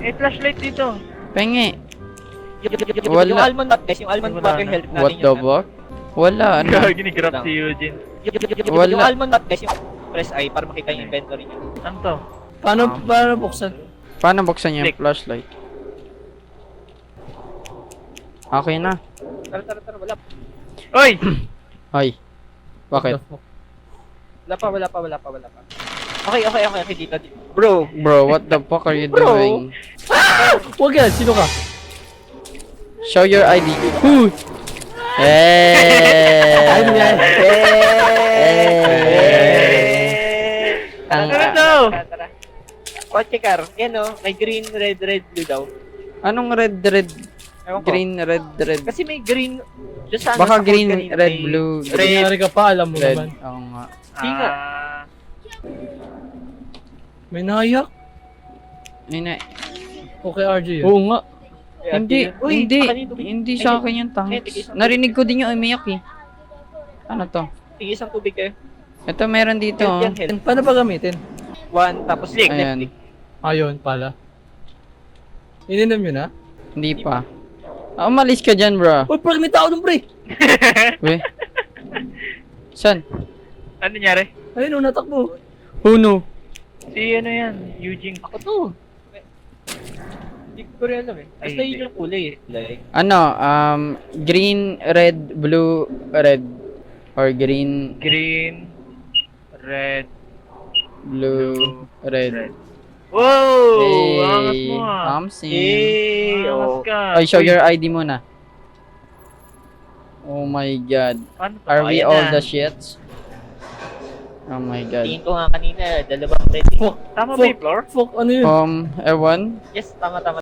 May flashlight dito. Pengi. Yung almond nut guys, yung almond butter help natin What the fuck? Wala, ano? Ginigrab si Eugene. Yung Wala. almond nut guys, yung press I para makita yung inventory niya. Ano to? Paano buksan? Paano buksan niya yung Click. flashlight? Okay na. Tara, wala. Oy! Ay. Bakit? Wala pa. Okay, dito. Bro, Bro, what the fuck are you Bro. doing? Huwag yan, sino ka? Show your ID. Who? Hey! Ano yan? Ang, Ano to? Tara. Kotse car. Yan o, may green, red, blue daw. anong red? Ewan ko. Green, red. Kasi may green. Just sa Baka sa code green, kanina, red, may blue, Red. Nangyari ka pa, alam mo red. naman. Oo nga. Tinga. May nayak. Yun na. Okay, RJ yun. Oo nga. Kaya Hindi, Uy, hindi. kanino ba- Hindi sa akin yung tanks. Narinig ko din yung umiyak eh. Ano to? Tingin isang tubig kayo. Ito meron dito. Yan, Oh. yan. Paano ba gamitin? One, tapos Click. Ayan. Ayun pala. Ininom nyo na? Hindi pa. Umalis ka dyan, bro. Uy, parang may tao dun, pre! Uy. San? Ano nangyari? Ayun, natakbo. Who knew? Si ano yan? Eugene. Ako to. Hindi ko rin alam eh. Basta Ay, yun yung kulay eh. Like, Ano, green, red, blue, red. Or green, Green. Red. blue, red. Wow! Angas mo ah. Kamsin. Angas oh. ka. Ay, show Uy, your ID muna. Oh my god. Paano to? Are we ayan all na. the shits? Oh my god. Tingin ko nga kanina, dalawang red. Fuck, Tama ba yung floor? fuck, ano yun? Ewan. Yes, tama.